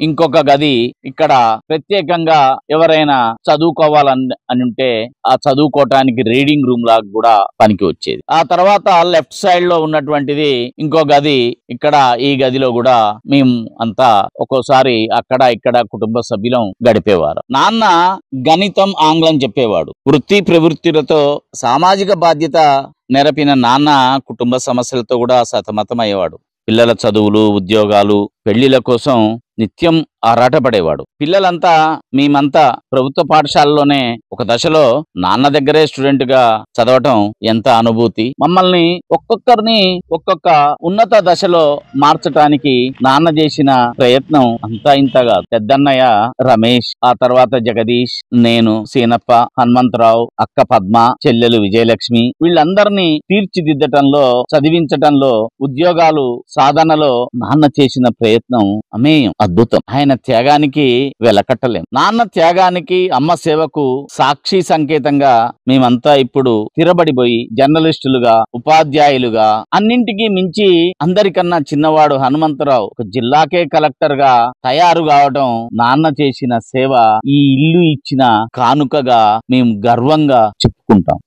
ఇంకొక గది ఇక్కడ ప్రత్యేకంగా ఎవరైనా చదువుకోవాలని అని ఉంటే ఆ చదువుకోవటానికి రీడింగ్ రూమ్ లాగా కూడా పనికి వచ్చేది. ఆ తర్వాత లెఫ్ట్ సైడ్ లో ఉన్నటువంటిది ఇంకో గది. ఇక్కడ ఈ గదిలో కూడా మేము అంతా ఒక్కోసారి అక్కడ ఇక్కడ కుటుంబ సభ్యులం గడిపేవారు. నాన్న గణితం, ఆంగ్లం చెప్పేవాడు. వృత్తి ప్రవృత్తులతో సామాజిక బాధ్యత నెరపిన నాన్న కుటుంబ సమస్యలతో కూడా సతమతం అయ్యేవాడు. పిల్లల చదువులు, ఉద్యోగాలు, పెళ్లిళ్ల కోసం నిత్యం ఆరాటపడేవాడు. పిల్లలంతా మేమంతా ప్రభుత్వ పాఠశాలలోనే ఒక దశలో నాన్న దగ్గరే స్టూడెంట్ గా చదవటం ఎంత అనుభూతి. మమ్మల్ని ఒక్కొక్కరిని ఒక్కొక్క ఉన్నత దశలో మార్చటానికి నాన్న చేసిన ప్రయత్నం అంతా ఇంత కాదు. పెద్దన్నయ్య రమేష్, ఆ తర్వాత జగదీష్, నేను, సీనప్ప, హనుమంతరావు, అక్క పద్మ, చెల్లెలు విజయలక్ష్మి, వీళ్ళందరినీ తీర్చిదిద్దటంలో, చదివించటంలో, ఉద్యోగాలు సాధనలో నాన్న చేసిన ప్రయత్నం అమేయం, అద్భుతం. ఆయన త్యాగానికి వెలకట్టలేం. నాన్న త్యాగానికి, అమ్మ సేవకు సాక్షి సంకేతంగా మేమంతా ఇప్పుడు స్థిరపడిపోయి జర్నలిస్టులుగా, ఉపాధ్యాయులుగా, అన్నింటికీ మించి అందరికన్నా చిన్నవాడు హనుమంతరావు ఒక జిల్లాకే కలెక్టర్ గా తయారు కావడం నాన్న చేసిన సేవ, ఈ ఇల్లు ఇచ్చిన కానుకగా మేము గర్వంగా చెప్పుకుంటాం.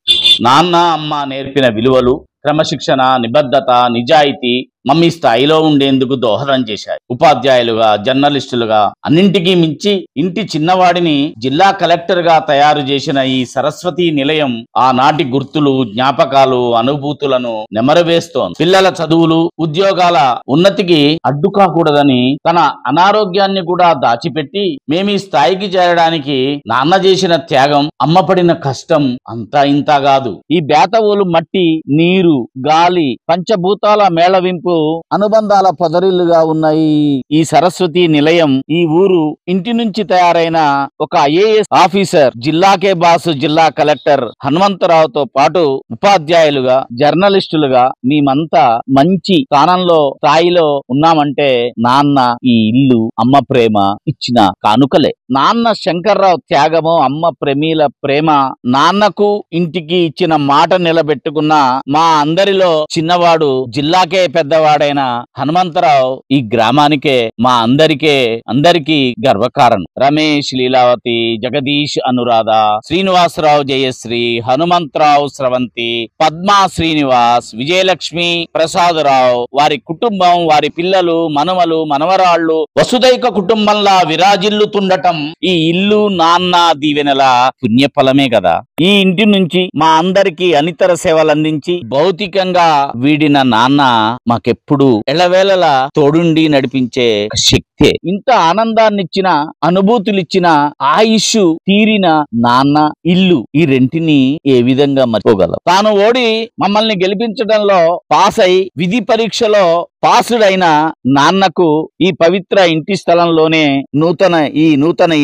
నాన్న అమ్మ నేర్పిన విలువలు, క్రమశిక్షణ, నిబద్ధత, నిజాయితీ మమ్మీ స్థాయిలో ఉండేందుకు దోహదం చేశాయి. ఉపాధ్యాయులుగా, జర్నలిస్టులుగా, అన్నింటికీ మించి ఇంటి చిన్నవాడిని జిల్లా కలెక్టర్ గా తయారు చేసిన ఈ సరస్వతి నిలయం ఆనాటి గుర్తులు, జ్ఞాపకాలు, అనుభూతులను నెమరవేస్తోంది. పిల్లల చదువులు, ఉద్యోగాల ఉన్నతికి అడ్డు కాకూడదని తన అనారోగ్యాన్ని కూడా దాచిపెట్టి మేమీ స్థాయికి చేరడానికి నాన్న చేసిన త్యాగం, అమ్మ పడిన కష్టం అంతా ఇంతా కాదు. ఈ బేతవోలు మట్టి, నీరు, గాలి, పంచభూతాల మేళవింపు, అనుబంధాల పొదరిల్లుగా ఉన్నాయి ఈ సరస్వతి నిలయం. ఈ ఊరు ఇంటి నుంచి తయారైన ఒక ఐఏఎస్ ఆఫీసర్, జిల్లాకే బాసు జిల్లా కలెక్టర్ హనుమంతరావుతో పాటు ఉపాధ్యాయులుగా, జర్నలిస్టులుగా మేమంతా మంచి స్థాయిలో ఉన్నామంటే నాన్న ఈ ఇల్లు, అమ్మ ప్రేమ ఇచ్చిన కానుకలే. నాన్న శంకర్రావు త్యాగము, అమ్మ ప్రమీల ప్రేమ, నాన్నకు ఇంటికి ఇచ్చిన మాట నిలబెట్టుకున్న మా అందరిలో చిన్నవాడు, జిల్లాకే పెద్దవాడైన హనుమంతరావు ఈ గ్రామానికే, మా అందరికీ గర్వకారణం. రమేష్, లీలావతి, జగదీష్, అనురాధ, శ్రీనివాసరావు, జయశ్రీ, హనుమంతరావు, స్రవంతి, పద్మా, శ్రీనివాస్, విజయలక్ష్మి, ప్రసాదరావు, వారి కుటుంబం, వారి పిల్లలు, మనవలు, మనవరాళ్లు వసుదైక కుటుంబంలా విరాజిల్లుతుండటం ఈ ఇల్లు నాన్న దీవెనల పుణ్యఫలమే కదా. ఈ ఇంటి నుంచి మా అందరికీ అనితర సేవలు అందించి భౌతికంగా వీడిన నాన్న మాకెప్పుడు ఎళవేళలా తోడుండి నడిపించే శక్తే. ఇంత ఆనందాన్నిచ్చిన, అనుభూతులిచ్చిన, ఆయుష్ తీరిన నాన్న, ఇల్లు, ఈ రెంటిని ఏ విధంగా మర్చిపోగలం? తాను ఓడి మమ్మల్ని గెలిపించడంలో పాస్ అయి విధి పరీక్షలో పాసుడైన నాన్నకు ఈ పవిత్ర ఇంటి స్థలంలోనే నూతన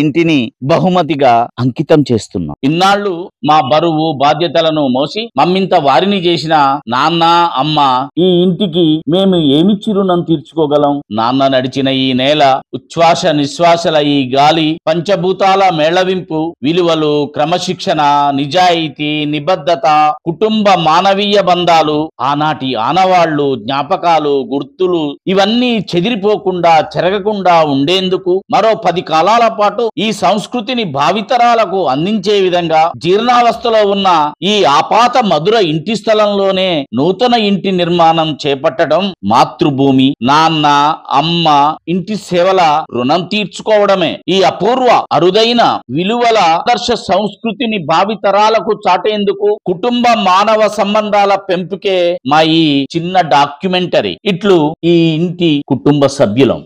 ఇంటిని బహుమతిగా అంకితం చేస్తున్నాం. ఇన్నాళ్లు మా బరువు బాధ్యతలను మోసి మమ్మింత వారిని చేసిన నాన్న, అమ్మ, ఈ ఇంటికి మేము ఏమిచ్చి రుణం తీర్చుకోగలం? నాన్న నడిచిన ఈ నేల, ఉచ్ఛ్వాస నిశ్వాసల ఈ గాలి, పంచభూతాల మేళవింపు, విలువలు, క్రమశిక్షణ, నిజాయితీ, నిబద్ధత, కుటుంబ మానవీయ బంధాలు, ఆనాటి ఆనవాళ్లు, జ్ఞాపకాలు, గుర్తులు, ఇవన్నీ చెదిరిపోకుండా, చెరగకుండా ఉండేందుకు మరో 10 కాలాల పాటు ఈ సంస్కృతిని భావితరాలకు అందించే విధంగా జీర్ణావస్థలో ఉన్న ఈ ఆపాత మధుర ఇంటి స్థలంలోనే నూతన ఇంటి నిర్మాణం చేపట్టడం మాతృభూమి, నాన్న, అమ్మ, ఇంటి సేవల రుణం తీర్చుకోవడమే. ఈ అపూర్వ, అరుదైన విలువల ఆదర్శ సంస్కృతిని భావితరాలకు చాటేందుకు కుటుంబ మానవ సంబంధాల పెంపుకే మా ఈ చిన్న డాక్యుమెంటరీ. ఇట్లు ఈ ఇంటి కుటుంబ సభ్యులం.